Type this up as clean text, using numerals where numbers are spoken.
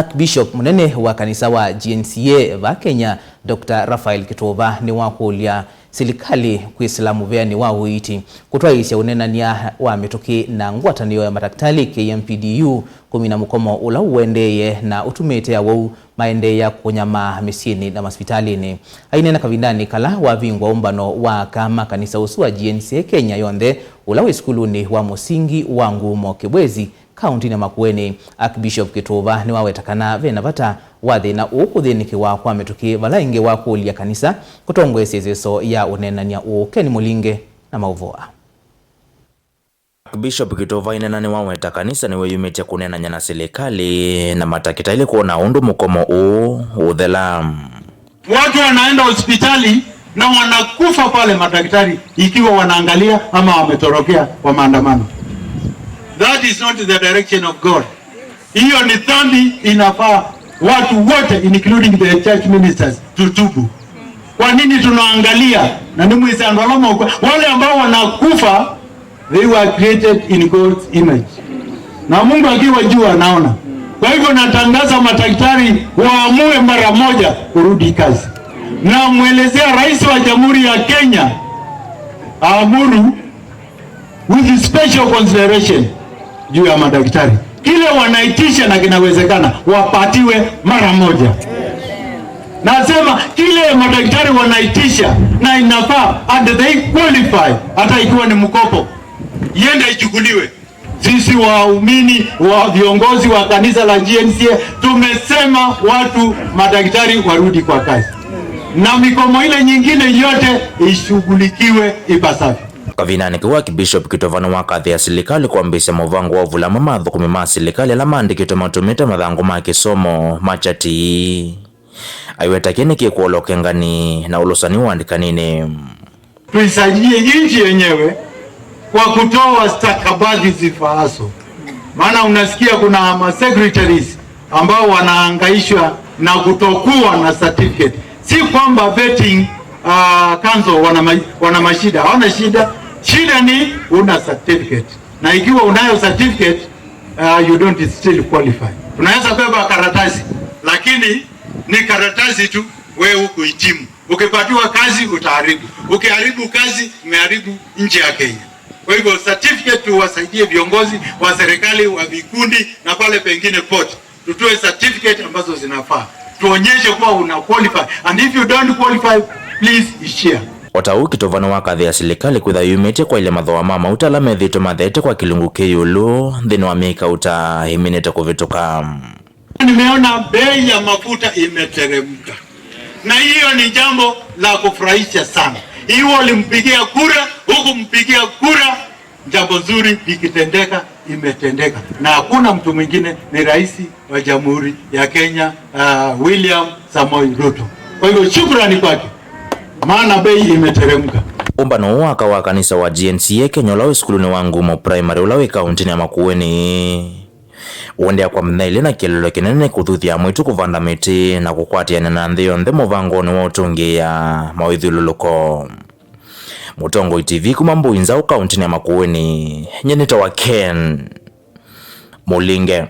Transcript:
Archbishop munene wa kanisa wa GNCA va Kenya Dr. Raphael Kitova ni wakulia serikali kuislamu veani wa uiti kutwaisya unenania wa mituki na ngwatanio ya madaktari KMPDU kumina mukomo ula uendeye na utumete awau maende ya kunyama misini na hospitalini. Ainena kavindani kala wa vingwa umbano wa kama kanisa usu wa GNCA Kenya yonde ula wiskuluni wa musingi wa Ngumo Kibwezi kaunti na Makueni. Archbishop Kitova ni wawetakana vena vata wathi na ukuthiniki wa kwa mituki vala inge wa kulia kanisa kutongwe sezeso ya unenania Ken Mulinge na mauvoa. Archbishop Kitova inenani waweta kanisa ni weyumetia kunenanya na serikali na matakita ili kuona undu mukomo uthela. Watu wanaenda hospitali na wanakufa pale madaktari ikiwa wanaangalia ama wametorokea kwa maandamano. That is not the direction of God. Hiyo ni dhambi, inafaa watu wote including the church ministers tutubu. Kwa nini tunaangalia na ni mwisandoloma wale ambao wanakufa, they were created in God's image. Na Mungu akiwa juu anaona. Kwa hivyo natangaza madaktari waamue mara moja kurudi kazi. Na mwelezea rais wa Jamhuri ya Kenya aamuru with special consideration juu ya madaktari. Kile wanaitisha na kinawezekana wapatiwe mara moja. Nasema kile madaktari wanaitisha na inafaa and they qualify, hata ikiwa ni mkopo iende ichukuliwe. Sisi waumini wa viongozi wa kanisa la GNCA tumesema watu madaktari warudi kwa kazi. Na mikomo ile nyingine yote ishughulikiwe ipasavyo. Kavinani kwa Archbishop Kitova na wakathi ya serikali kuambisha movango wa vulama mathukumi ma serikali ala maandikito matumite mathango ma kisomo machati aiwetakini kikuoloke ngani na ulusani uandikanini. Tuisajie nchi yenyewe kwa kutoa stakabadhi zifaaso. Maana unasikia kuna ma secretaries ambao wanahangaishwa na kutokuwa na certificate. Si kwamba vetting council wana mashida, hawana shida. Shida ni una certificate. Na ikiwa unayo certificate, you don't still qualify. Unaweza beba karatasi, lakini ni karatasi tu, wewe hukuhitimu. Ukipatiwa kazi utaharibu. Ukiharibu kazi, umeharibu nchi ya Kenya. Kwa hivyo certificate tuwasaidie viongozi wa serikali, wa vikundi na pale pengine pote. Tutoe certificate ambazo zinafaa. Tuonyeshe kuwa una qualify. And if you don't qualify, please share. Otau Kitova na wakathi ya serikali kwitha yumite kwa ile mathoa mama utalame thito mathete kwa kilungu kiyulu thini wa miaka utahiminite kuvituka. Nimeona bei ya mafuta imeteremka. Na hiyo ni jambo la kufurahisha sana. Hiyo ulimpigia kura, huku mpigia kura, jambo zuri likitendeka imetendeka. Na hakuna mtu mwingine, ni rais wa Jamhuri ya Kenya William Samoei Ruto. Kwa hivyo shukrani kwake. Maana bei imeteremka. Umbano waka wa kanisa wa GNCA Kenya ulawe skuluni wa Ngumo Primary ulawe kaunti ya Makueni. Uendea kwa mnaili na kilolo kinene kuthuthia mwitu kuvanda miti na kukwatia na nthio nthe muvangoni wa utungi ya mawithululuko. Mutongo TV kumambu inzao kaunti ya Makueni. Nyenita wa Ken Mulinge.